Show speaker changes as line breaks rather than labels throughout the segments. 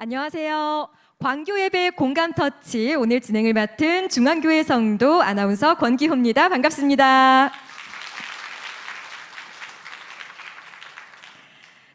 안녕하세요. 광교예배 공감터치 오늘 진행을 맡은 중앙교회 성도 아나운서 권기호입니다. 반갑습니다.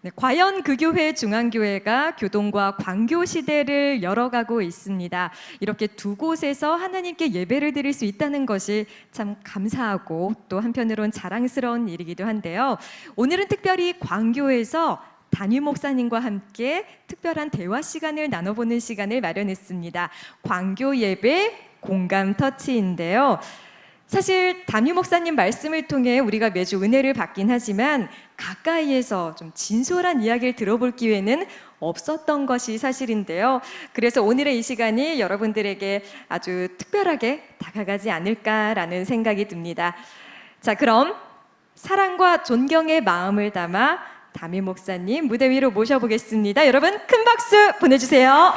네, 과연 그 교회 중앙교회가 교동과 광교 시대를 열어가고 있습니다. 이렇게 두 곳에서 하나님께 예배를 드릴 수 있다는 것이 참 감사하고 또 한편으론 자랑스러운 일이기도 한데요. 오늘은 특별히 광교에서 담임 목사님과 함께 특별한 대화 시간을 나눠보는 시간을 마련했습니다. 광교 예배 공감 터치인데요. 사실 담임 목사님 말씀을 통해 우리가 매주 은혜를 받긴 하지만 가까이에서 좀 진솔한 이야기를 들어볼 기회는 없었던 것이 사실인데요. 그래서 오늘의 이 시간이 여러분들에게 아주 특별하게 다가가지 않을까라는 생각이 듭니다. 자, 그럼 사랑과 존경의 마음을 담아 담임 목사님 무대 위로 모셔보겠습니다. 여러분 큰 박수 보내주세요.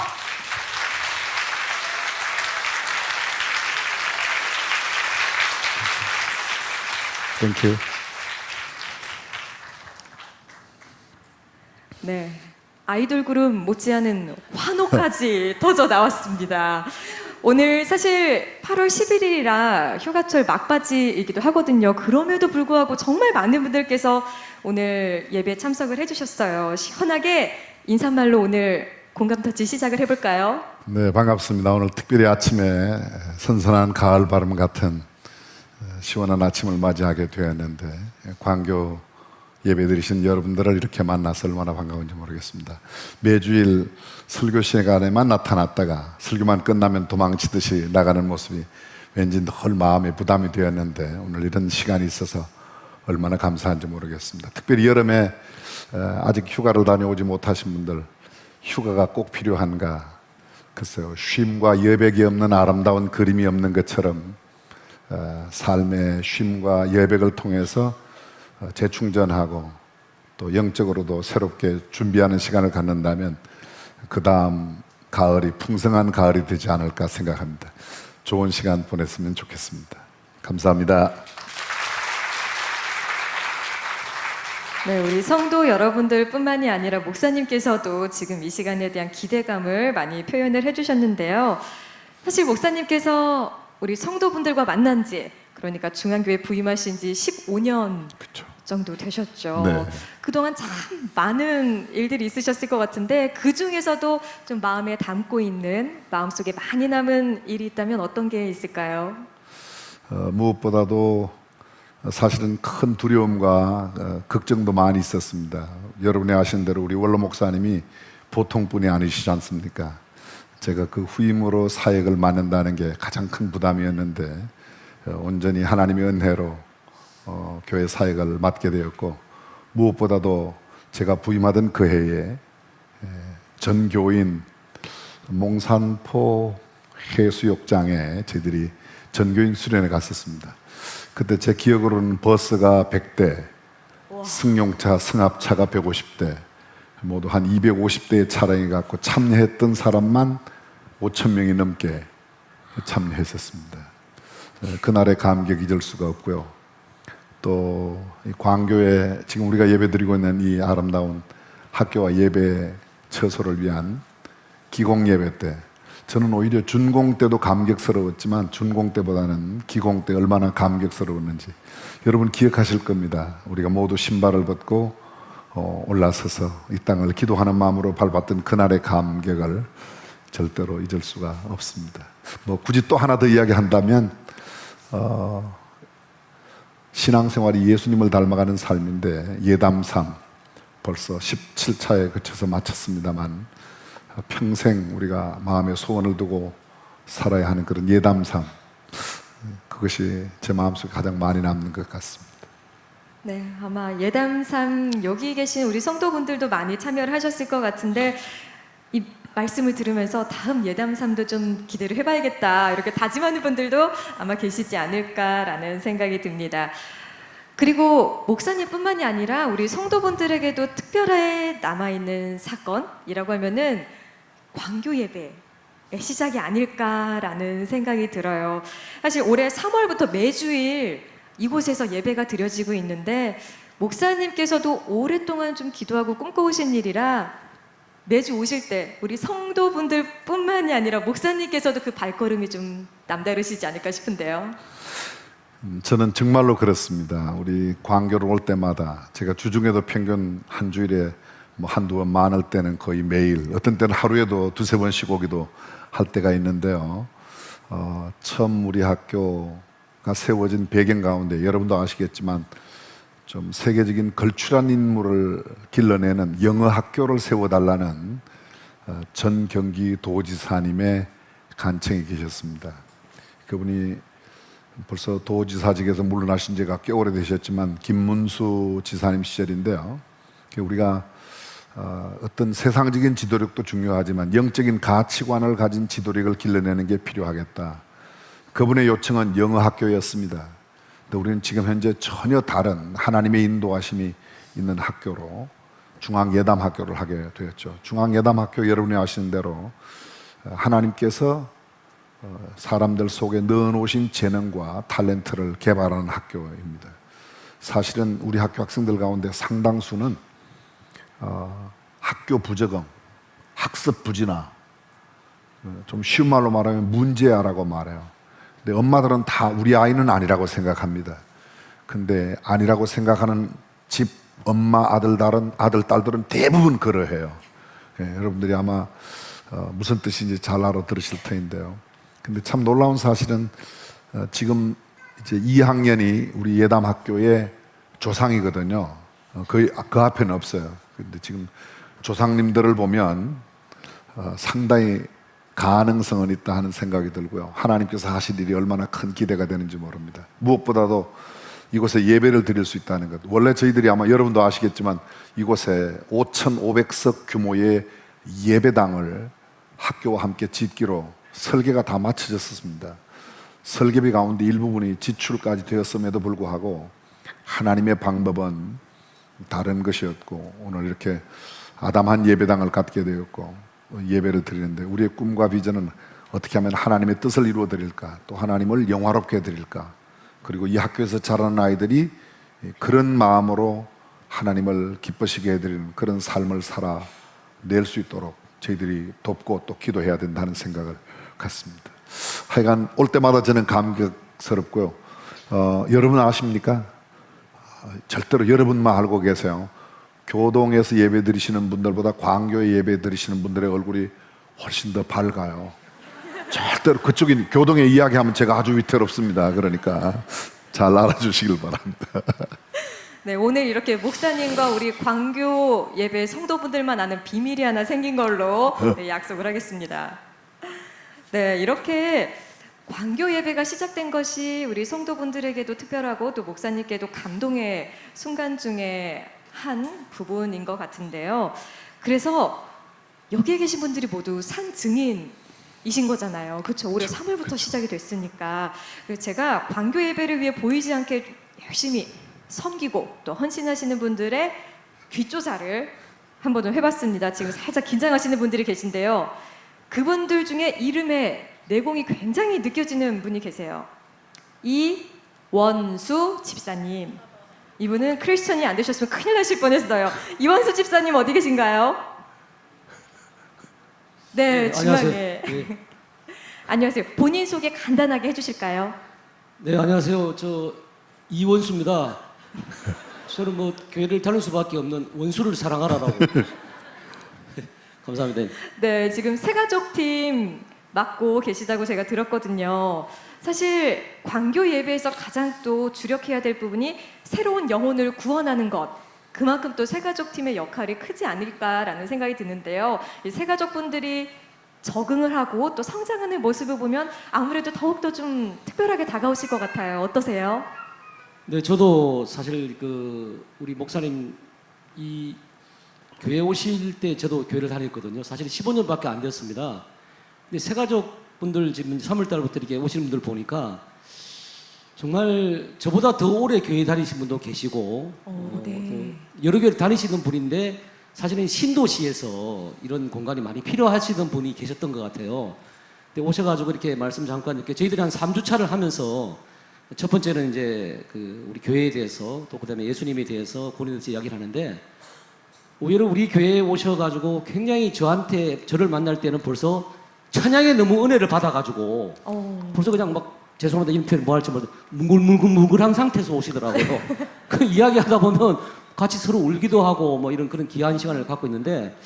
땡큐.
네, 아이돌 그룹 못지않은 환호까지 터져 나왔습니다. 오늘 사실 8월 11일이라 휴가철 막바지이기도 하거든요. 그럼에도 불구하고 정말 많은 분들께서 오늘 예배에 참석을 해주셨어요. 시원하게 인사말로 오늘 공감터치 시작을 해볼까요?
네, 반갑습니다. 오늘 특별히 아침에 선선한 가을 바람 같은 시원한 아침을 맞이하게 되었는데 광교 예배드리신 여러분들을 이렇게 만나서 얼마나 반가운지 모르겠습니다. 매주일 설교 시간에만 나타났다가 설교만 끝나면 도망치듯이 나가는 모습이 왠지 늘 마음에 부담이 되었는데 오늘 이런 시간이 있어서 얼마나 감사한지 모르겠습니다. 특별히 여름에 아직 휴가를 다녀오지 못하신 분들 휴가가 꼭 필요한가? 글쎄요, 쉼과 여백이 없는 아름다운 그림이 없는 것처럼 삶의 쉼과 여백을 통해서 재충전하고 또 영적으로도 새롭게 준비하는 시간을 갖는다면 그 다음 가을이 풍성한 가을이 되지 않을까 생각합니다. 좋은 시간 보냈으면 좋겠습니다. 감사합니다.
네, 우리 성도 여러분들 뿐만이 아니라 목사님께서도 지금 이 시간에 대한 기대감을 많이 표현을 해주셨는데요. 사실 목사님께서 우리 성도분들과 만난 지 그러니까 중앙교회 부임하신 지 15년
그렇죠.
정도 되셨죠.
네.
그동안 참 많은 일들이 있으셨을 것 같은데 그 중에서도 좀 마음에 담고 있는 마음속에 많이 남은 일이 있다면 어떤 게 있을까요?
무엇보다도 사실은 큰 두려움과 걱정도 많이 있었습니다. 여러분이 아시는 대로 우리 원로 목사님이 보통 분이 아니시지 않습니까? 제가 그 후임으로 사역을 맡는다는 게 가장 큰 부담이었는데 온전히 하나님의 은혜로 교회 사역을 맡게 되었고 무엇보다도 제가 부임하던 그 해에 전 교인 몽산포 해수욕장에 저희들이 전교인 수련회 갔었습니다. 그때 제 기억으로는 버스가 100대, 승용차, 승합차가 150대, 모두 한 250대의 차량이 갖고 참여했던 사람만 5천 명이 넘게 참여했었습니다. 그날의 감격 잊을 수가 없고요. 또 광교에 지금 우리가 예배드리고 있는 이 아름다운 학교와 예배 처소를 위한 기공 예배 때 저는 오히려 준공 때도 감격스러웠지만 준공 때보다는 기공 때 얼마나 감격스러웠는지 여러분 기억하실 겁니다. 우리가 모두 신발을 벗고 올라서서 이 땅을 기도하는 마음으로 밟았던 그날의 감격을 절대로 잊을 수가 없습니다. 뭐 굳이 또 하나 더 이야기한다면 신앙생활이 예수님을 닮아가는 삶인데 예담삼 벌써 17차에 거쳐서 마쳤습니다만 평생 우리가 마음에 소원을 두고 살아야 하는 그런 예담삼 그것이 제 마음속에 가장 많이 남는 것 같습니다.
네, 아마 예담삼 여기 계신 우리 성도분들도 많이 참여를 하셨을 것 같은데 이 말씀을 들으면서 다음 예담삼도 좀 기대를 해봐야겠다 이렇게 다짐하는 분들도 아마 계시지 않을까라는 생각이 듭니다. 그리고 목사님뿐만이 아니라 우리 성도분들에게도 특별하게 남아있는 사건이라고 하면은 광교 예배의 시작이 아닐까라는 생각이 들어요. 사실 올해 3월부터 매주일 이곳에서 예배가 드려지고 있는데 목사님께서도 오랫동안 좀 기도하고 꿈꿔오신 일이라 매주 오실 때 우리 성도분들뿐만이 아니라 목사님께서도 그 발걸음이 좀 남다르시지 않을까 싶은데요.
저는 정말로 그렇습니다. 우리 광교를 올 때마다 제가 주중에도 평균 한 주일에 뭐 한두 번, 많을 때는 거의 매일, 어떤 때는 하루에도 두세 번씩 오기도 할 때가 있는데요. 처음 우리 학교가 세워진 배경 가운데 여러분도 아시겠지만 좀 세계적인 걸출한 인물을 길러내는 영어 학교를 세워달라는 전 경기 도지사님의 간청이 계셨습니다. 그분이 벌써 도지사직에서 물러나신 지가 꽤 오래되셨지만 김문수 지사님 시절인데요. 우리가 어떤 세상적인 지도력도 중요하지만 영적인 가치관을 가진 지도력을 길러내는 게 필요하겠다. 그분의 요청은 영어 학교였습니다. 근데 우리는 지금 현재 전혀 다른 하나님의 인도하심이 있는 학교로 중앙예담학교를 하게 되었죠. 중앙예담학교 여러분이 아시는 대로 하나님께서 사람들 속에 넣어놓으신 재능과 탤런트를 개발하는 학교입니다. 사실은 우리 학교 학생들 가운데 상당수는 학교 부적응, 학습 부진화, 좀 쉬운 말로 말하면 문제아라고 말해요. 근데 엄마들은 다 우리 아이는 아니라고 생각합니다. 근데 아니라고 생각하는 집 엄마, 아들, 딸들은 대부분 그러해요. 여러분들이 아마 무슨 뜻인지 잘 알아들으실 터인데요. 근데 참 놀라운 사실은 지금 이제 2학년이 우리 예담학교의 조상이거든요. 그 앞에는 없어요. 근데 지금 조상님들을 보면 상당히 가능성은 있다 하는 생각이 들고요. 하나님께서 하실 일이 얼마나 큰 기대가 되는지 모릅니다. 무엇보다도 이곳에 예배를 드릴 수 있다는 것. 원래 저희들이 아마 여러분도 아시겠지만 이곳에 5,500석 규모의 예배당을 학교와 함께 짓기로 설계가 다 마쳐졌습니다. 설계비 가운데 일부분이 지출까지 되었음에도 불구하고 하나님의 방법은 다른 것이었고 오늘 이렇게 아담한 예배당을 갖게 되었고 예배를 드리는데 우리의 꿈과 비전은 어떻게 하면 하나님의 뜻을 이루어 드릴까, 또 하나님을 영화롭게 해 드릴까, 그리고 이 학교에서 자라는 아이들이 그런 마음으로 하나님을 기쁘시게 해드리는 그런 삶을 살아낼 수 있도록 저희들이 돕고 또 기도해야 된다는 생각을 갖습니다. 하여간 올 때마다 저는 감격스럽고요. 여러분 아십니까? 절대로 여러분만 알고 계세요. 교동에서 예배 드리시는 분들보다 광교에 예배 드리시는 분들의 얼굴이 훨씬 더 밝아요. 절대로 그쪽이 교동에 이야기하면 제가 아주 위태롭습니다. 그러니까 잘 알아주시길 바랍니다.
네, 오늘 이렇게 목사님과 우리 광교 예배 성도분들만 아는 비밀이 하나 생긴 걸로 약속을 하겠습니다. 네, 이렇게 광교 예배가 시작된 것이 우리 성도분들에게도 특별하고 또 목사님께도 감동의 순간 중에 한 부분인 것 같은데요. 그래서 여기에 계신 분들이 모두 산 증인이신 거잖아요. 그렇죠. 올해 3월부터 시작이 됐으니까. 그래서 제가 광교 예배를 위해 보이지 않게 열심히 섬기고 또 헌신하시는 분들의 뒷조사를 한번 좀 해봤습니다. 지금 살짝 긴장하시는 분들이 계신데요. 그분들 중에 이름에 내공이 굉장히 느껴지는 분이 계세요. 이원수 집사님. 이분은 크리스천이 안 되셨으면 큰일 나실 뻔했어요. 이원수 집사님 어디 계신가요? 네, 중앙에.
안녕하세요. 네.
안녕하세요. 본인 소개 간단하게 해주실까요?
네, 안녕하세요. 저 이원수입니다. 저는 뭐 교회를 다닐 수밖에 없는 원수를 사랑하라라고. 감사합니다.
네, 지금 새가족팀 맡고 계시다고 제가 들었거든요. 사실 광교 예배에서 가장 또 주력해야 될 부분이 새로운 영혼을 구원하는 것. 그만큼 또 새가족팀의 역할이 크지 않을까라는 생각이 드는데요. 이 새가족분들이 적응을 하고 또 성장하는 모습을 보면 아무래도 더욱더 좀 특별하게 다가오실 것 같아요. 어떠세요?
네, 저도 사실 우리 목사님 이 교회 오실 때 저도 교회를 다녔거든요. 사실 15년밖에 안 됐습니다. 근데 새가족 분들 지금 3월 달부터 이렇게 오시는 분들 보니까 정말 저보다 더 오래 교회 다니신 분도 계시고
네.
여러 교회 다니시는 분인데 사실은 신도시에서 이런 공간이 많이 필요하시던 분이 계셨던 것 같아요. 근데 오셔가지고 이렇게 말씀 잠깐 이렇게 저희들이 한 3주차를 하면서 첫 번째는 이제 우리 교회에 대해서 또 그다음에 예수님에 대해서 본인들서 이야기를 하는데 오히려 우리 교회에 오셔가지고 굉장히 저를 만날 때는 벌써 찬양에 너무 은혜를 받아가지고 벌써 그냥 막 죄송합니다 이런 표현 뭐 할지 모르겠는데 뭉글뭉글한 상태에서 오시더라고요. 그 이야기하다 보면 같이 서로 울기도 하고 뭐 이런 그런 귀한 시간을 갖고 있는데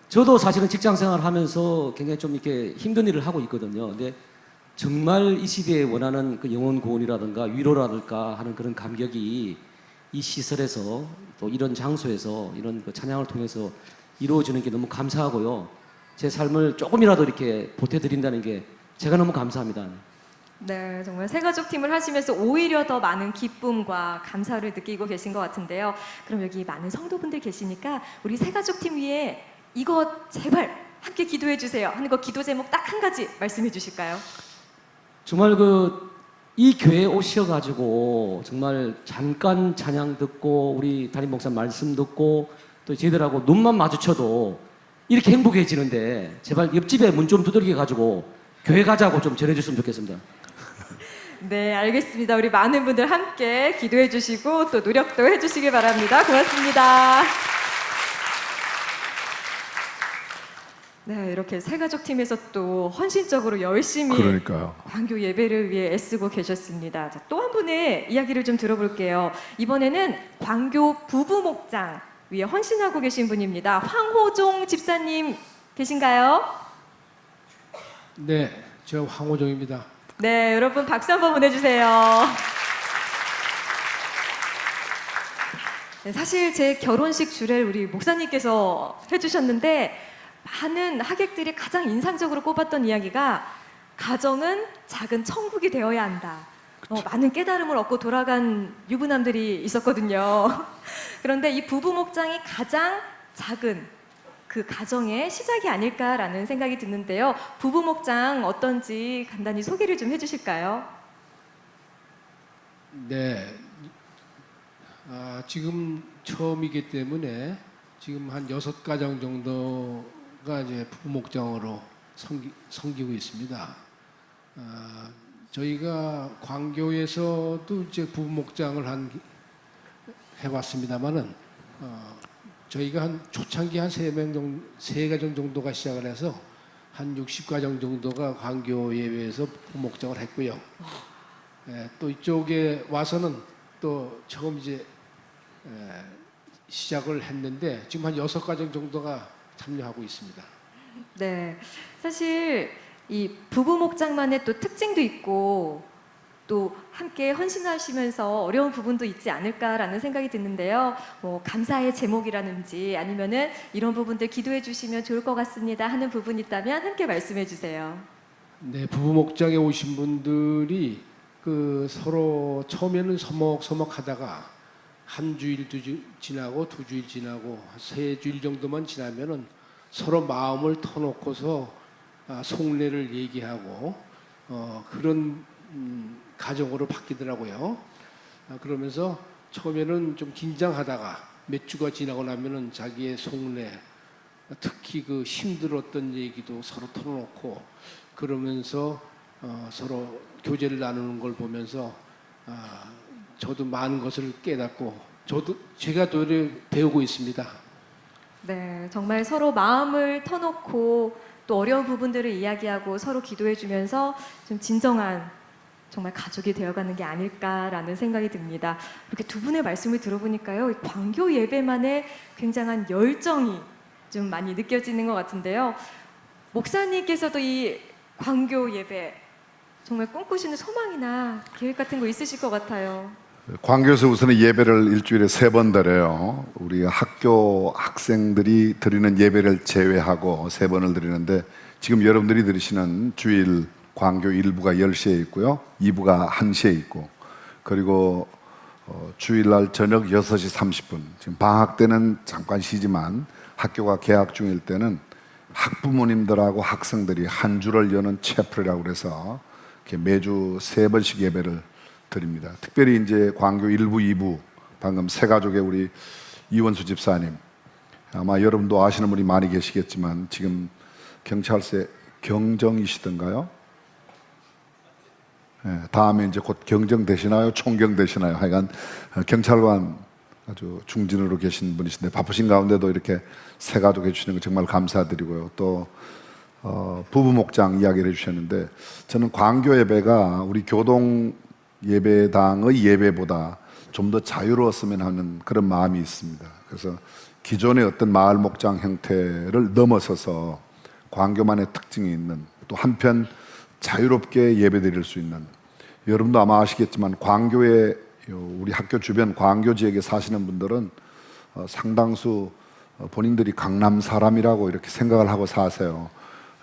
저도 사실은 직장 생활하면서 굉장히 좀 이렇게 힘든 일을 하고 있거든요. 근데 정말 이 시대에 원하는 그 영혼 구원이라든가 위로라든가 하는 그런 감격이 이 시설에서 또 이런 장소에서 이런 그 찬양을 통해서 이루어지는 게 너무 감사하고요. 제 삶을 조금이라도 이렇게 보태드린다는 게 제가 너무 감사합니다.
네, 정말 새가족 팀을 하시면서 오히려 더 많은 기쁨과 감사를 느끼고 계신 것 같은데요. 그럼 여기 많은 성도분들 계시니까 우리 새가족 팀 위에 이거 제발 함께 기도해 주세요 하는 거 기도 제목 딱 한 가지 말씀해 주실까요?
정말 이 교회에 오셔가지고 정말 잠깐 찬양 듣고 우리 담임 목사 말씀 듣고 또 저희들하고 눈만 마주쳐도 이렇게 행복해지는데 제발 옆집에 문 좀 두들겨가지고 교회 가자고 좀 전해줬으면 좋겠습니다.
네, 알겠습니다. 우리 많은 분들 함께 기도해 주시고 또 노력도 해 주시길 바랍니다. 고맙습니다. 네, 이렇게 새가족 팀에서 또 헌신적으로 열심히
그러니까요.
광교 예배를 위해 애쓰고 계셨습니다. 또 한 분의 이야기를 좀 들어볼게요. 이번에는 광교 부부 목장 위에 헌신하고 계신 분입니다. 황호종 집사님 계신가요?
네, 저 황호종입니다.
네, 여러분 박수 한번 보내주세요. 네, 사실 제 결혼식 주례를 우리 목사님께서 해주셨는데 많은 하객들이 가장 인상적으로 꼽았던 이야기가 가정은 작은 천국이 되어야 한다. 많은 깨달음을 얻고 돌아간 유부남들이 있었거든요. 그런데 이 부부 목장이 가장 작은 그 가정의 시작이 아닐까라는 생각이 드는데요. 부부 목장 어떤지 간단히 소개를 좀 해주실까요?
네, 지금 처음이기 때문에 지금 한 6가정 정도가 이제 부부 목장으로 섬기고 있습니다. 저희가 광교에서도 이제 부부 목장을 해왔습니다만은 저희가 한 초창기 한 3가정 정도가 시작을 해서 한 60가정 정도가 광교 예배에서 부부 목장을 했고요. 또 이쪽에 와서는 또 처음 이제 시작을 했는데 지금 한 6가정 정도가 참여하고 있습니다.
네, 사실 이 부부 목장만의 또 특징도 있고 또 함께 헌신하시면서 어려운 부분도 있지 않을까라는 생각이 드는데요. 뭐 감사의 제목이라든지 아니면은 이런 부분들 기도해 주시면 좋을 것 같습니다 하는 부분 있다면 함께 말씀해 주세요.
네, 부부 목장에 오신 분들이 서로 처음에는 서먹서먹 하다가 한 주일, 2주일 지나고 2주일 지나고 3주일 정도만 지나면은 서로 마음을 터놓고서 속내를 얘기하고 그런 가정으로 바뀌더라고요. 그러면서 처음에는 좀 긴장하다가 몇 주가 지나고 나면은 자기의 속내, 특히 그 힘들었던 얘기도 서로 털어놓고 그러면서 서로 교제를 나누는 걸 보면서 저도 많은 것을 깨닫고 제가 또 배우고 있습니다.
네, 정말 서로 마음을 터놓고 또 어려운 부분들을 이야기하고 서로 기도해 주면서 좀 진정한 정말 가족이 되어가는 게 아닐까라는 생각이 듭니다. 이렇게 두 분의 말씀을 들어보니까요, 이 광교 예배만의 굉장한 열정이 좀 많이 느껴지는 것 같은데요. 목사님께서도 이 광교 예배 정말 꿈꾸시는 소망이나 계획 같은 거 있으실 것 같아요.
광교에서 우선은 예배를 일주일에 3번 드려요. 우리 학교 학생들이 드리는 예배를 제외하고 3번을 드리는데 지금 여러분들이 들으시는 주일 광교 1부가 10시에 있고요. 2부가 1시에 있고 그리고 주일날 저녁 6시 30분 지금 방학 때는 잠깐 쉬지만 학교가 개학 중일 때는 학부모님들하고 학생들이 한 주를 여는 채플이라고 그래서 이렇게 매주 3번씩 예배를 드립니다. 특별히 이제 광교 1부, 2부 방금 새가족의 우리 이원수 집사님 아마 여러분도 아시는 분이 많이 계시겠지만 지금 경찰서 경정이시던가요? 네, 다음에 이제 곧 경정 되시나요? 총경 되시나요? 하여간 경찰관 아주 중진으로 계신 분이신데 바쁘신 가운데도 이렇게 새 가족 해주시는 거 정말 감사드리고요. 또 부부 목장 이야기를 해주셨는데 저는 광교 예배가 우리 교동 예배당의 예배보다 좀 더 자유로웠으면 하는 그런 마음이 있습니다. 그래서 기존의 어떤 마을 목장 형태를 넘어서서 광교만의 특징이 있는 또 한편 자유롭게 예배드릴 수 있는, 여러분도 아마 아시겠지만 광교에 우리 학교 주변 광교 지역에 사시는 분들은 상당수 본인들이 강남 사람이라고 이렇게 생각을 하고 사세요.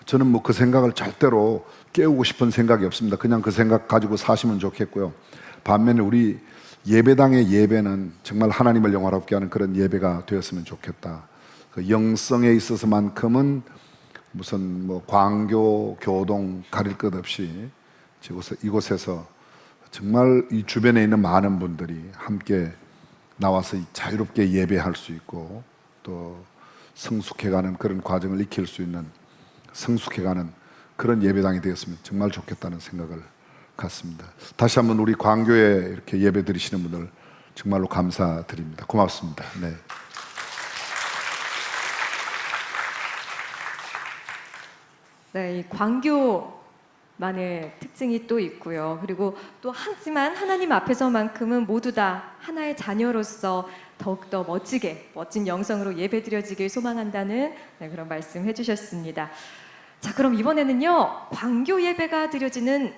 저는 뭐 그 생각을 절대로 깨우고 싶은 생각이 없습니다. 그냥 그 생각 가지고 사시면 좋겠고요. 반면에 우리 예배당의 예배는 정말 하나님을 영화롭게 하는 그런 예배가 되었으면 좋겠다. 그 영성에 있어서만큼은 무슨 뭐 광교, 교동 가릴 것 없이 이곳에서 정말 이 주변에 있는 많은 분들이 함께 나와서 자유롭게 예배할 수 있고 또 성숙해가는 그런 과정을 익힐 수 있는, 성숙해가는 그런 예배당이 되었으면 정말 좋겠다는 생각을 갖습니다. 다시 한번 우리 광교에 이렇게 예배 드리시는 분들 정말로 감사드립니다. 고맙습니다. 네.
네, 이 광교만의 특징이 또 있고요. 그리고 또 하지만 하나님 앞에서만큼은 모두 다 하나의 자녀로서 더욱더 멋진 영성으로 예배드려지길 소망한다는 그런 말씀 해주셨습니다. 자, 그럼 이번에는요, 광교 예배가 드려지는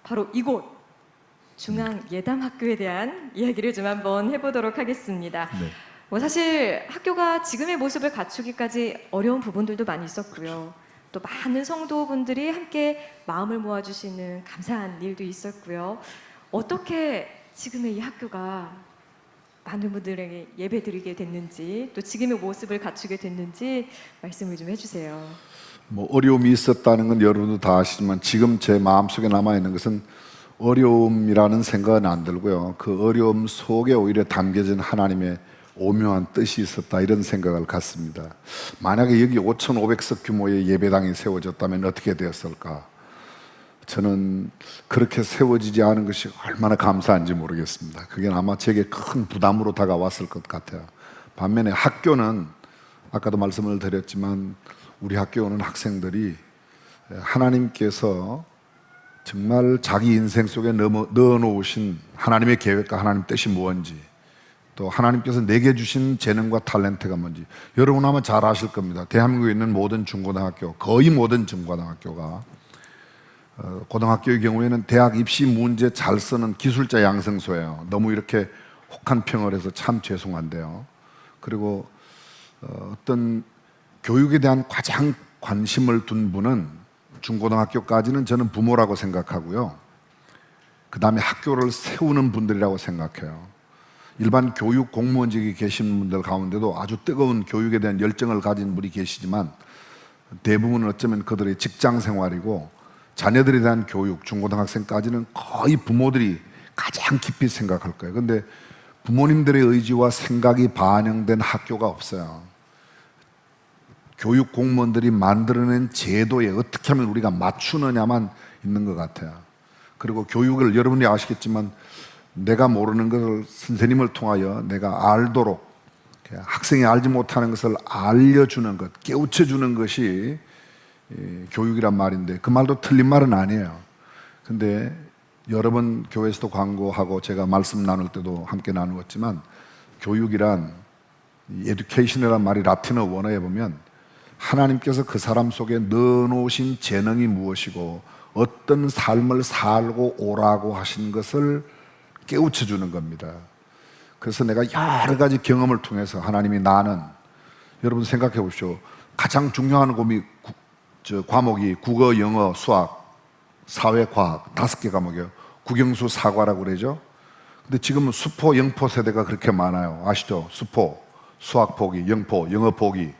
바로 이곳 중앙예담학교에 대한 이야기를 좀 한번 해보도록 하겠습니다.
네.
뭐 사실 학교가 지금의 모습을 갖추기까지 어려운 부분들도 많이 있었고요. 또 많은 성도분들이 함께 마음을 모아주시는 감사한 일도 있었고요. 어떻게 지금의 이 학교가 많은 분들에게 예배드리게 됐는지, 또 지금의 모습을 갖추게 됐는지 말씀을 좀 해주세요.
뭐 어려움이 있었다는 건 여러분도 다 아시지만 지금 제 마음속에 남아있는 것은 어려움이라는 생각은 안 들고요. 그 어려움 속에 오히려 담겨진 하나님의 오묘한 뜻이 있었다, 이런 생각을 갖습니다. 만약에 여기 5,500석 규모의 예배당이 세워졌다면 어떻게 되었을까? 저는 그렇게 세워지지 않은 것이 얼마나 감사한지 모르겠습니다. 그게 아마 제게 큰 부담으로 다가왔을 것 같아요. 반면에 학교는 아까도 말씀을 드렸지만 우리 학교에 오는 학생들이 하나님께서 정말 자기 인생 속에 넣어놓으신 하나님의 계획과 하나님 뜻이 무엇인지, 또 하나님께서 내게 주신 재능과 탤런트가 뭔지 여러분 아마 잘 아실 겁니다. 대한민국에 있는 모든 중고등학교, 거의 모든 중고등학교가 고등학교의 경우에는 대학 입시 문제 잘 쓰는 기술자 양성소예요. 너무 이렇게 혹한 평을 해서 참 죄송한데요. 그리고 어떤 교육에 대한 가장 관심을 둔 분은 중고등학교까지는 저는 부모라고 생각하고요. 그 다음에 학교를 세우는 분들이라고 생각해요. 일반 교육 공무원직에 계신 분들 가운데도 아주 뜨거운 교육에 대한 열정을 가진 분이 계시지만 대부분은 어쩌면 그들의 직장 생활이고 자녀들에 대한 교육, 중고등학생까지는 거의 부모들이 가장 깊이 생각할 거예요. 그런데 부모님들의 의지와 생각이 반영된 학교가 없어요. 교육 공무원들이 만들어낸 제도에 어떻게 하면 우리가 맞추느냐만 있는 것 같아요. 그리고 교육을 여러분이 아시겠지만 내가 모르는 것을 선생님을 통하여 내가 알도록, 학생이 알지 못하는 것을 알려주는 것, 깨우쳐주는 것이 교육이란 말인데 그 말도 틀린 말은 아니에요. 근데 여러 번 교회에서도 광고하고 제가 말씀 나눌 때도 함께 나누었지만 교육이란, 에듀케이션이란 말이 라틴어 원어에 보면 하나님께서 그 사람 속에 넣어놓으신 재능이 무엇이고 어떤 삶을 살고 오라고 하신 것을 깨우쳐주는 겁니다. 그래서 내가 여러 가지 경험을 통해서 하나님이 나는, 여러분 생각해 보십시오. 가장 중요한 과목이 국어, 영어, 수학, 사회과학 5개 과목이에요. 국영수 사과라고 그러죠. 근데 지금은 수포, 영포 세대가 그렇게 많아요. 아시죠? 수포, 수학 포기, 영포, 영어 포기,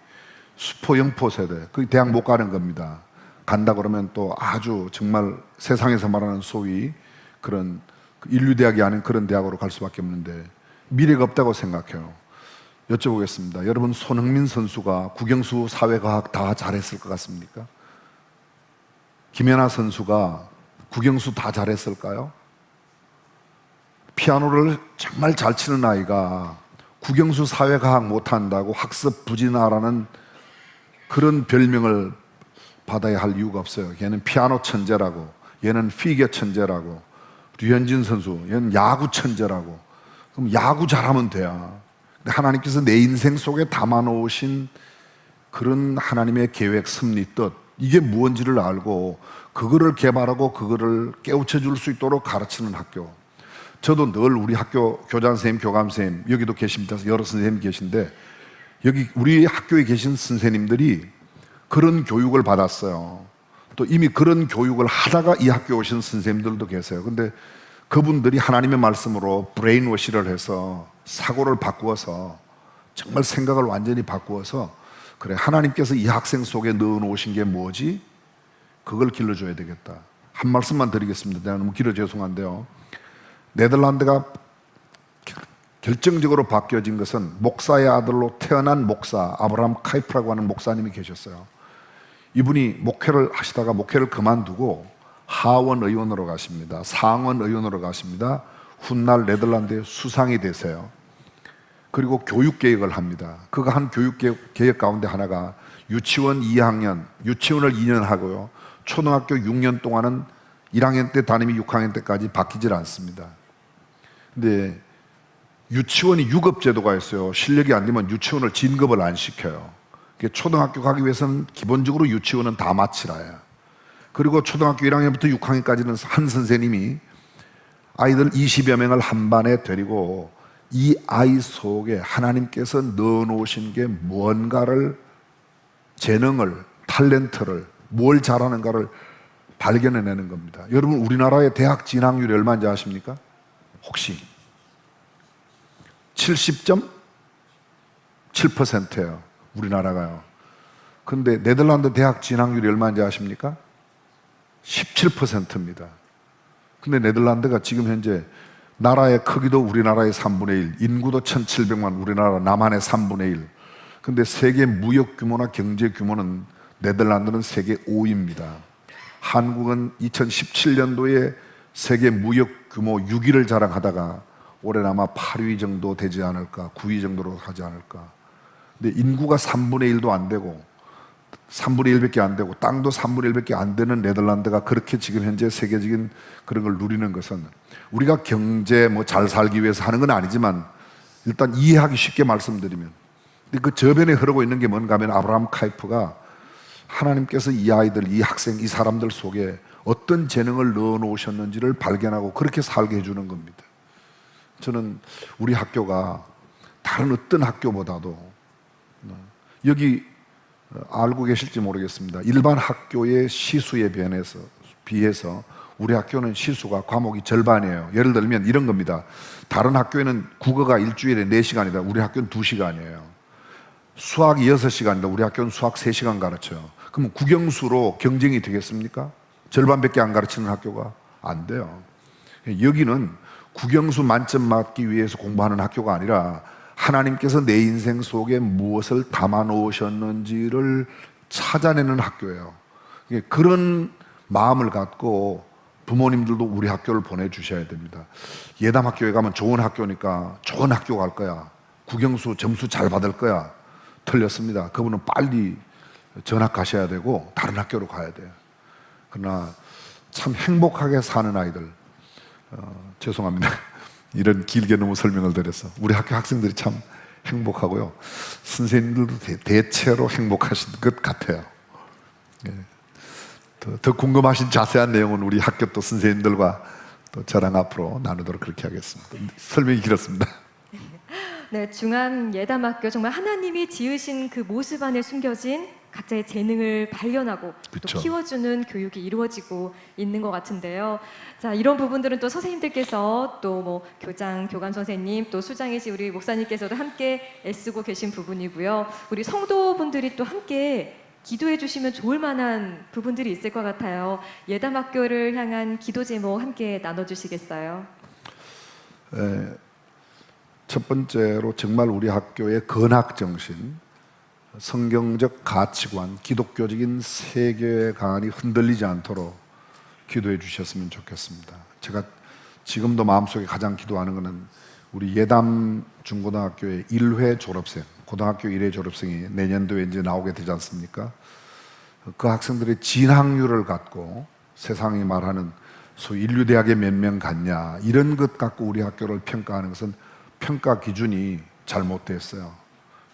수포, 영포 세대. 그 대학 못 가는 겁니다. 간다 그러면 또 아주 정말 세상에서 말하는 소위 그런 인류대학이 아닌 그런 대학으로 갈 수밖에 없는데 미래가 없다고 생각해요. 여쭤보겠습니다. 여러분, 손흥민 선수가 국영수, 사회과학 다 잘했을 것 같습니까? 김연아 선수가 국영수 다 잘했을까요? 피아노를 정말 잘 치는 아이가 국영수 사회과학 못한다고 학습 부진하라는 그런 별명을 받아야 할 이유가 없어요. 걔는 피아노 천재라고, 얘는 피겨 천재라고, 류현진 선수, 얘는 야구 천재라고. 그럼 야구 잘하면 돼요. 근데 하나님께서 내 인생 속에 담아놓으신 그런 하나님의 계획, 섭리, 뜻, 이게 무언지를 알고 그거를 개발하고 그거를 깨우쳐 줄 수 있도록 가르치는 학교. 저도 늘 우리 학교 교장 선생님, 교감 선생님, 여기도 계십니다. 여러 선생님이 계신데 여기 우리 학교에 계신 선생님들이 그런 교육을 받았어요. 또 이미 그런 교육을 하다가 이 학교에 오신 선생님들도 계세요. 근데 그분들이 하나님의 말씀으로 브레인워시를 해서 사고를 바꾸어서 정말 생각을 완전히 바꾸어서 그래, 하나님께서 이 학생 속에 넣어놓으신 게 뭐지? 그걸 길러줘야 되겠다. 한 말씀만 드리겠습니다. 내가 너무 길어 죄송한데요. 네덜란드가 결정적으로 바뀌어진 것은 목사의 아들로 태어난 목사 아브라함 카이프라고 하는 목사님이 계셨어요. 이분이 목회를 하시다가 목회를 그만두고 하원 의원으로 가십니다. 상원 의원으로 가십니다. 훗날 네덜란드의 수상이 되세요. 그리고 교육개혁을 합니다. 그가 한 교육개혁 가운데 하나가 유치원 2학년, 유치원을 2년 하고요. 초등학교 6년 동안은 1학년 때 담임이 6학년 때까지 바뀌질 않습니다. 근데 유치원이 유급제도가 있어요. 실력이 안 되면 유치원을 진급을 안 시켜요. 초등학교 가기 위해서는 기본적으로 유치원은 다 마치라야. 그리고 초등학교 1학년부터 6학년까지는 한 선생님이 아이들 20여 명을 한 반에 데리고 이 아이 속에 하나님께서 넣어놓으신 게 무언가를, 재능을, 탤런트를, 뭘 잘하는가를 발견해내는 겁니다. 여러분, 우리나라의 대학 진학률이 얼마인지 아십니까? 혹시 70.7%예요. 우리나라가요. 근데 네덜란드 대학 진학률이 얼마인지 아십니까? 17%입니다. 근데 네덜란드가 지금 현재 나라의 크기도 우리나라의 3분의 1, 인구도 1700만, 우리나라 남한의 3분의 1. 근데 세계 무역 규모나 경제 규모는 네덜란드는 세계 5위입니다. 한국은 2017년도에 세계 무역 규모 6위를 자랑하다가 올해는 아마 8위 정도 되지 않을까, 9위 정도로 하지 않을까. 근데 인구가 3분의 1도 안 되고 3분의 1밖에 안 되고 땅도 3분의 1밖에 안 되는 네덜란드가 그렇게 지금 현재 세계적인 그런 걸 누리는 것은 우리가 경제 뭐 잘 살기 위해서 하는 건 아니지만 일단 이해하기 쉽게 말씀드리면, 근데 그 저변에 흐르고 있는 게 뭔가 하면 아브라함 카이프가 하나님께서 이 아이들, 이 학생, 이 사람들 속에 어떤 재능을 넣어 놓으셨는지를 발견하고 그렇게 살게 해주는 겁니다. 저는 우리 학교가 다른 어떤 학교보다도, 여기 알고 계실지 모르겠습니다. 일반 학교의 시수에 비해서 우리 학교는 시수가 과목이 절반이에요. 예를 들면 이런 겁니다. 다른 학교에는 국어가 일주일에 4시간이다. 우리 학교는 2시간이에요. 수학이 6시간이다. 우리 학교는 수학 3시간 가르쳐요. 그럼 국영수로 경쟁이 되겠습니까? 절반밖에 안 가르치는 학교가 안 돼요. 여기는 국영수 만점 맞기 위해서 공부하는 학교가 아니라 하나님께서 내 인생 속에 무엇을 담아 놓으셨는지를 찾아내는 학교예요. 그런 마음을 갖고 부모님들도 우리 학교를 보내주셔야 됩니다. 예담학교에 가면 좋은 학교니까 좋은 학교 갈 거야, 국영수 점수 잘 받을 거야. 틀렸습니다. 그분은 빨리 전학가셔야 되고 다른 학교로 가야 돼요. 그러나 참 행복하게 사는 아이들, 죄송합니다. 이런 길게 너무 설명을 드려서 우리 학교 학생들이 참 행복하고요. 선생님들도 대체로 행복하신 것 같아요. 예. 더 궁금하신 자세한 내용은 우리 학교 또 선생님들과 또 저랑 앞으로 나누도록 그렇게 하겠습니다. 설명이 길었습니다.
네, 중앙 예담학교 정말 하나님이 지으신 그 모습 안에 숨겨진 각자의 재능을 발견하고
그쵸.
또 키워주는 교육이 이루어지고 있는 것 같은데요. 자, 이런 부분들은 또 선생님들께서 또 뭐 교장, 교감 선생님, 또 수장이신 우리 목사님께서도 함께 애쓰고 계신 부분이고요. 우리 성도분들이 또 함께 기도해 주시면 좋을 만한 부분들이 있을 것 같아요. 예담학교를 향한 기도 제목 함께 나눠주시겠어요?
첫 번째로 정말 우리 학교의 건학정신, 성경적 가치관, 기독교적인 세계관이 흔들리지 않도록 기도해 주셨으면 좋겠습니다. 제가 지금도 마음속에 가장 기도하는 것은 우리 예담 중고등학교의 1회 졸업생, 고등학교 1회 졸업생이 내년도에 이제 나오게 되지 않습니까? 그 학생들의 진학률을 갖고 세상이 말하는 소위 인류대학에 몇 명 갔냐 이런 것 갖고 우리 학교를 평가하는 것은 평가 기준이 잘못됐어요.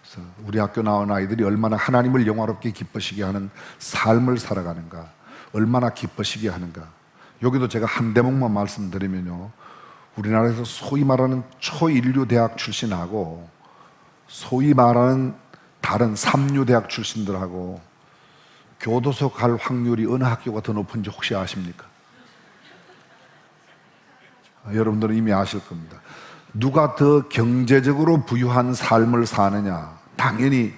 그래서 우리 학교 나온 아이들이 얼마나 하나님을 영화롭게 기쁘시게 하는 삶을 살아가는가, 얼마나 기쁘시게 하는가. 여기도 제가 한 대목만 말씀드리면요, 우리나라에서 소위 말하는 초인류 대학 출신하고 소위 말하는 다른 삼류 대학 출신들하고 교도소 갈 확률이 어느 학교가 더 높은지 혹시 아십니까? 여러분들은 이미 아실 겁니다. 누가 더 경제적으로 부유한 삶을 사느냐? 당연히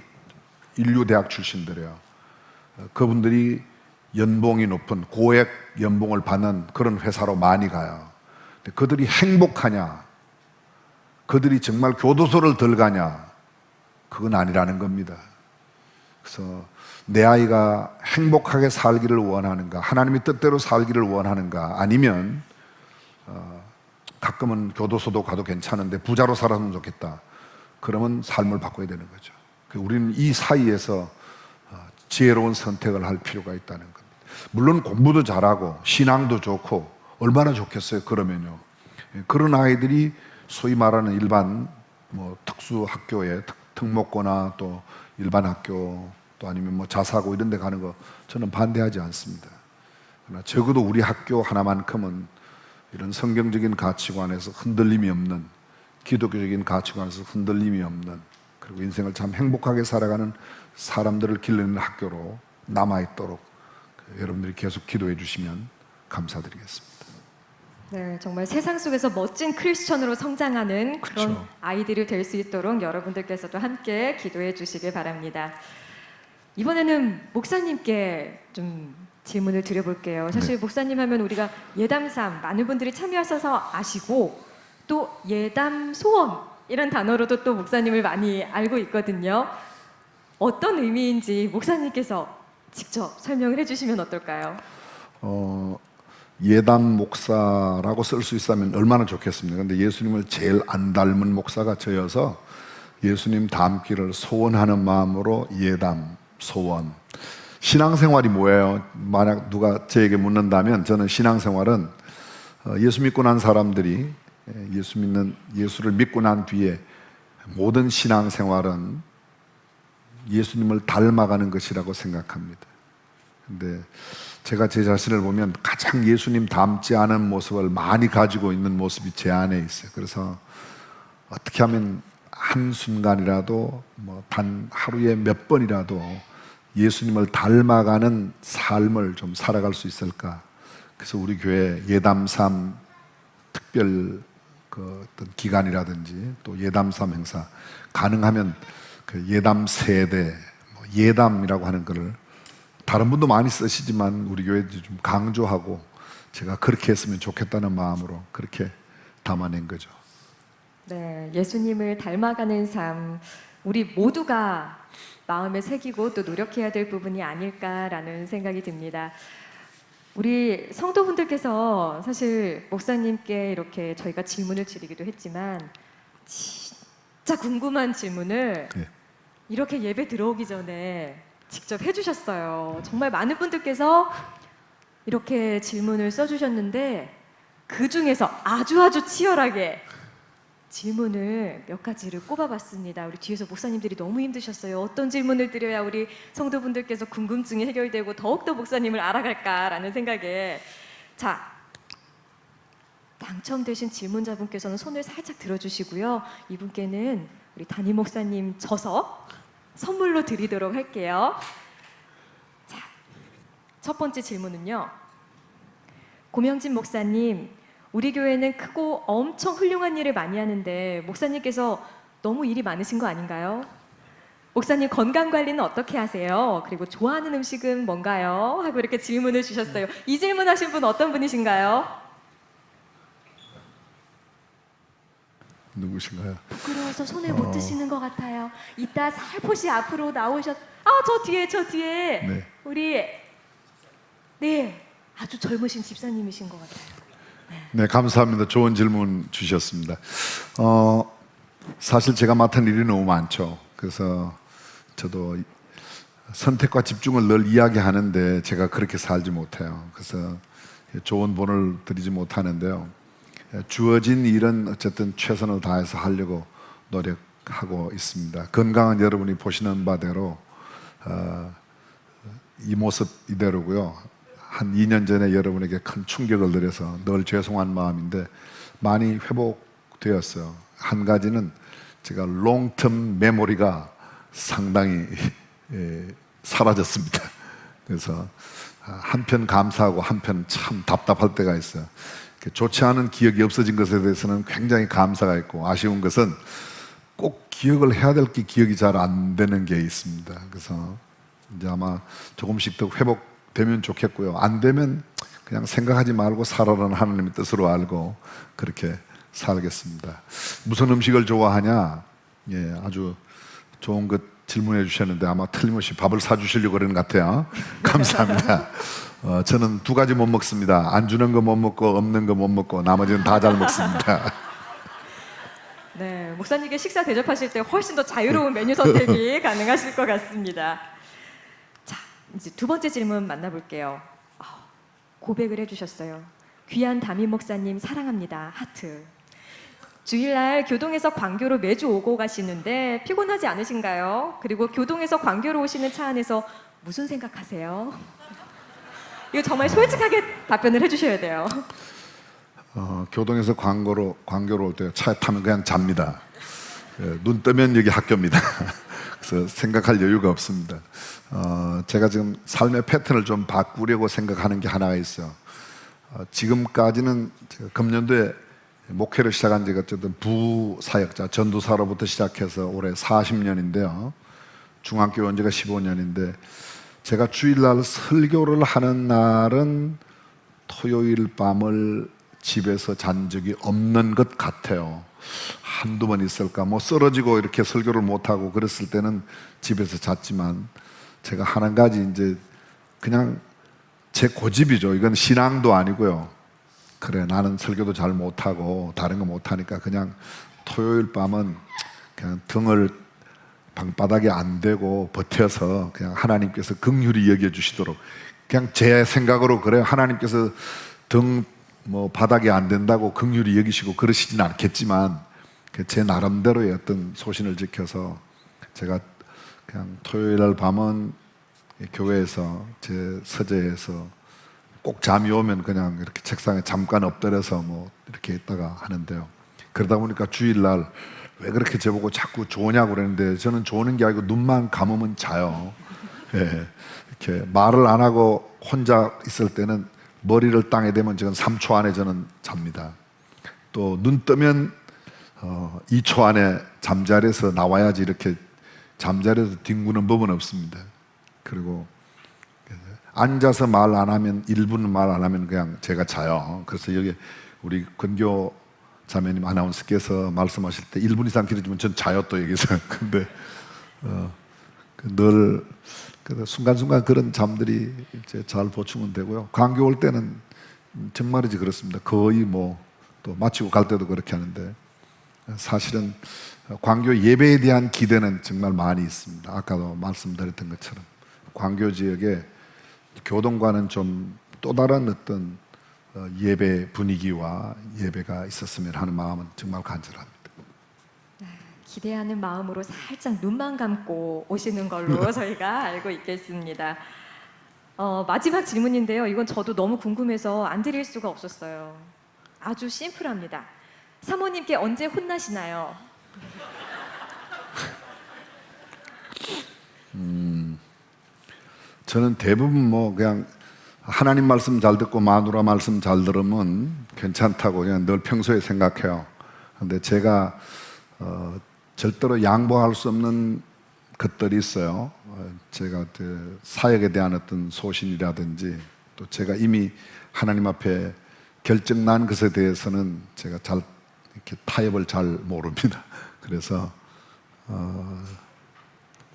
인류대학 출신들이에요. 그분들이 연봉이 높은 고액 연봉을 받는 그런 회사로 많이 가요. 근데 그들이 행복하냐? 그들이 정말 교도소를 덜 가냐? 그건 아니라는 겁니다. 그래서 내 아이가 행복하게 살기를 원하는가? 하나님의 뜻대로 살기를 원하는가? 아니면 가끔은 교도소도 가도 괜찮은데 부자로 살았으면 좋겠다. 그러면 삶을 바꿔야 되는 거죠. 우리는 이 사이에서 지혜로운 선택을 할 필요가 있다는 겁니다. 물론 공부도 잘하고 신앙도 좋고 얼마나 좋겠어요. 그러면요, 그런 아이들이 소위 말하는 일반 특수 학교에 특목고나 또 일반 학교 또 아니면 자사고 이런 데 가는 거 저는 반대하지 않습니다. 그러나 적어도 우리 학교 하나만큼은 이런 성경적인 가치관에서 흔들림이 없는, 기독교적인 가치관에서 흔들림이 없는, 그리고 인생을 참 행복하게 살아가는 사람들을 길러내는 학교로 남아있도록 여러분들이 계속 기도해 주시면 감사드리겠습니다.
네, 정말 세상 속에서 멋진 크리스천으로 성장하는 그런
그렇죠.
아이들이 될 수 있도록 여러분들께서도 함께 기도해 주시길 바랍니다. 이번에는 목사님께 좀 질문을 드려볼게요. 사실 목사님 하면 우리가 예담삼 많은 분들이 참여하셔서 아시고 또 예담 소원이란 단어로도 또 목사님을 많이 알고 있거든요. 어떤 의미인지 목사님께서 직접 설명을 해주시면 어떨까요?
예담 목사라고 쓸 수 있다면 얼마나 좋겠습니까? 근데 예수님을 제일 안 닮은 목사가 저여서 예수님 닮기를 소원하는 마음으로 예담 소원. 신앙생활이 뭐예요? 만약 누가 저에게 묻는다면 저는 신앙생활은 예수 믿고 난 사람들이 예수를 믿고 난 뒤에 모든 신앙생활은 예수님을 닮아가는 것이라고 생각합니다. 근데 제가 제 자신을 보면 가장 예수님 닮지 않은 모습을 많이 가지고 있는 모습이 제 안에 있어요. 그래서 어떻게 하면 한순간이라도 단 하루에 몇 번이라도 예수님을 닮아가는 삶을 좀 살아갈 수 있을까? 그래서 우리 교회 예담삼 특별 어떤 기간이라든지 또 예담삼 행사 가능하면 그 예담 세대 예담이라고 하는 거를 다른 분도 많이 쓰시지만 우리 교회도 좀 강조하고 제가 그렇게 했으면 좋겠다는 마음으로 그렇게 담아낸 거죠.
네, 예수님을 닮아가는 삶, 우리 모두가 마음에 새기고 또 노력해야 될 부분이 아닐까라는 생각이 듭니다. 우리 성도분들께서 사실 목사님께 이렇게 저희가 질문을 드리기도 했지만 진짜 궁금한 질문을 이렇게 예배 들어오기 전에 직접 해주셨어요. 정말 많은 분들께서 이렇게 질문을 써주셨는데 그 중에서 아주 치열하게 질문을 몇 가지를 꼽아봤습니다. 우리 뒤에서 목사님들이 너무 힘드셨어요. 어떤 질문을 드려야 우리 성도분들께서 궁금증이 해결되고 더욱더 목사님을 알아갈까라는 생각에 자, 당첨되신 질문자분께서는 손을 살짝 들어주시고요. 이분께는 우리 담임 목사님 저서 선물로 드리도록 할게요. 자, 첫 번째 질문은요. 고명진 목사님, 우리 교회는 크고 엄청 훌륭한 일을 많이 하는데 목사님께서 너무 일이 많으신 거 아닌가요? 목사님 건강 관리는 어떻게 하세요? 그리고 좋아하는 음식은 뭔가요? 하고 이렇게 질문을 주셨어요. 이 질문하신 분 어떤 분이신가요?
누구신가요?
부끄러워서 손을 못 드시는 것 같아요. 이따 살포시 앞으로 나오셨. 저 뒤에
네.
우리 아주 젊으신 집사님이신 것 같아요.
네, 감사합니다. 좋은 질문 주셨습니다. 사실 제가 맡은 일이 너무 많죠. 그래서 저도 선택과 집중을 늘 이야기하는데 제가 그렇게 살지 못해요. 그래서 좋은 본을 드리지 못하는데요. 주어진 일은 어쨌든 최선을 다해서 하려고 노력하고 있습니다. 건강한 여러분이 보시는 바대로 이 모습 이대로고요. 한 2년 전에 여러분에게 큰 충격을 드려서 늘 죄송한 마음인데 많이 회복되었어요. 한 가지는 제가 롱텀 메모리가 상당히 사라졌습니다. 그래서 한편 감사하고 한편 참 답답할 때가 있어요. 좋지 않은 기억이 없어진 것에 대해서는 굉장히 감사가 있고, 아쉬운 것은 꼭 기억을 해야 될 게 기억이 잘 안 되는 게 있습니다. 그래서 이제 아마 조금씩 더 회복되면 좋겠고요. 안 되면 그냥 생각하지 말고 살아라는 하나님의 뜻으로 알고 그렇게 살겠습니다. 무슨 음식을 좋아하냐? 예, 아주 좋은 것 질문해 주셨는데 아마 틀림없이 밥을 사주시려고 그러는 것 같아요. 감사합니다. 저는 두 가지 못 먹습니다. 안 주는 거 못 먹고 없는 거 못 먹고 나머지는 다 잘 먹습니다.
네, 목사님께 식사 대접하실 때 훨씬 더 자유로운 메뉴 선택이 가능하실 것 같습니다. 자, 이제 두 번째 질문 만나볼게요. 고백을 해주셨어요. 귀한 담임 목사님 사랑합니다. 하트. 주일날 교동에서 광교로 매주 오고 가시는데 피곤하지 않으신가요? 그리고 교동에서 광교로 오시는 차 안에서 무슨 생각하세요? 이거 정말 솔직하게 답변을 해주셔야 돼요.
교동에서 광교로 올 때 차에 타면 그냥 잡니다. 눈 뜨면 여기 학교입니다. 그래서 생각할 여유가 없습니다. 제가 지금 삶의 패턴을 좀 바꾸려고 생각하는 게 하나가 있어요. 지금까지는 제가 금년도에 목회를 시작한 지가 어쨌든 부사역자, 전도사로부터 시작해서 올해 40년인데요. 중학교 온 지가 15년인데 제가 주일날 설교를 하는 날은 토요일 밤을 집에서 잔 적이 없는 것 같아요. 한두 번 있을까? 뭐 쓰러지고 이렇게 설교를 못하고 그랬을 때는 집에서 잤지만 제가 하는 가지 이제 그냥 제 고집이죠. 이건 신앙도 아니고요. 그래, 나는 설교도 잘 못하고 다른 거 못하니까 그냥 토요일 밤은 그냥 등을 방바닥에 안 대고 버텨서 그냥 하나님께서 긍휼히 여겨주시도록 그냥 제 생각으로 그래요. 하나님께서 등 뭐 바닥에 안 된다고 긍휼히 여기시고 그러시진 않겠지만 제 나름대로의 어떤 소신을 지켜서 제가 그냥 토요일 날 밤은 교회에서 제 서재에서 꼭 잠이 오면 그냥 이렇게 책상에 잠깐 엎드려서 뭐 이렇게 있다가 하는데요. 그러다 보니까 주일날 왜 그렇게 저보고 자꾸 조냐고 그러는데 저는 조는 게 아니고 눈만 감으면 자요. 예, 이렇게 말을 안 하고 혼자 있을 때는 머리를 땅에 대면 저는 3초 안에 저는 잡니다. 또 눈 뜨면 2초 안에 잠자리에서 나와야지 이렇게 잠자리에서 뒹구는 법은 없습니다. 그리고 앉아서 말 안 하면 1분 말 안 하면 그냥 제가 자요. 그래서 여기 우리 권교 자매님 아나운서께서 말씀하실 때 1분 이상 길어지면 전 자요 또 여기서. 근데 늘 순간순간 그런 잠들이 이제 잘 보충은 되고요. 광교 올 때는 정말이지 그렇습니다. 거의 뭐 또 마치고 갈 때도 그렇게 하는데 사실은 광교 예배에 대한 기대는 정말 많이 있습니다. 아까도 말씀드렸던 것처럼 광교 지역에 교동과는 좀 또 다른 어떤 예배 분위기와 예배가 있었으면 하는 마음은 정말 간절합니다.
기대하는 마음으로 살짝 눈만 감고 오시는 걸로 저희가 알고 있겠습니다. 마지막 질문인데요. 이건 저도 너무 궁금해서 안 드릴 수가 없었어요. 아주 심플합니다. 사모님께 언제 혼나시나요?
저는 대부분 뭐 그냥 하나님 말씀 잘 듣고 마누라 말씀 잘 들으면 괜찮다고 그냥 늘 평소에 생각해요. 근데 제가 절대로 양보할 수 없는 것들이 있어요. 제가 그 사역에 대한 어떤 소신이라든지 또 제가 이미 하나님 앞에 결정난 것에 대해서는 제가 잘 이렇게 타협을 잘 모릅니다. 그래서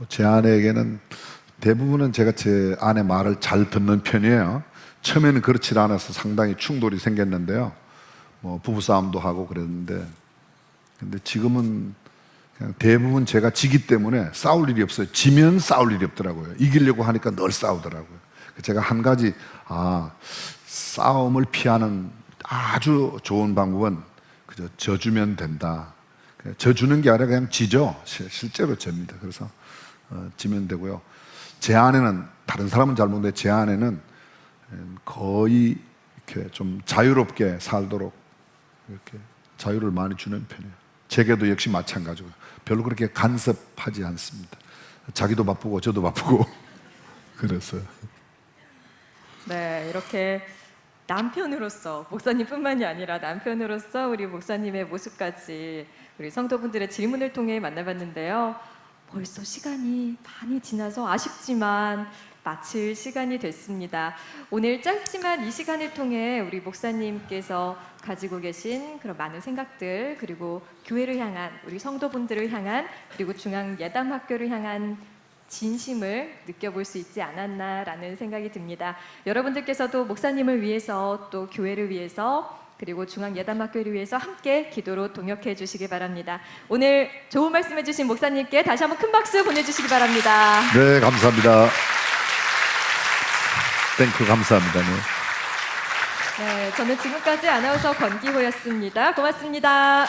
제 아내에게는 대부분은 제가 제 아내 말을 잘 듣는 편이에요. 처음에는 그렇지 않아서 상당히 충돌이 생겼는데요. 뭐 부부 싸움도 하고 그랬는데, 근데 지금은 그냥 대부분 제가 지기 때문에 싸울 일이 없어요. 지면 싸울 일이 없더라고요. 이기려고 하니까 늘 싸우더라고요. 제가 한 가지 싸움을 피하는 아주 좋은 방법은 그저 져주면 된다. 져주는 게 아니라 그냥 지죠. 실제로 접니다. 그래서 지면 되고요. 제 아내는, 다른 사람은 잘 모르는데 제 아내는 거의 이렇게 좀 자유롭게 살도록 이렇게 자유를 많이 주는 편이에요. 제게도 역시 마찬가지고요. 별로 그렇게 간섭하지 않습니다. 자기도 바쁘고 저도 바쁘고 그래서요.
네, 이렇게 남편으로서, 목사님뿐만이 아니라 남편으로서 우리 목사님의 모습까지 우리 성도분들의 질문을 통해 만나봤는데요. 벌써 시간이 많이 지나서 아쉽지만 마칠 시간이 됐습니다. 오늘 짧지만 이 시간을 통해 우리 목사님께서 가지고 계신 그런 많은 생각들, 그리고 교회를 향한, 우리 성도분들을 향한, 그리고 중앙예담학교를 향한 진심을 느껴볼 수 있지 않았나라는 생각이 듭니다. 여러분들께서도 목사님을 위해서, 또 교회를 위해서, 그리고 중앙예담학교를 위해서 함께 기도로 동역해 주시기 바랍니다. 오늘 좋은 말씀해 주신 목사님께 다시 한번 큰 박수 보내주시기 바랍니다.
네, 감사합니다. 땡큐, 감사합니다. 네.
네, 저는 지금까지 아나운서 권기호였습니다. 고맙습니다.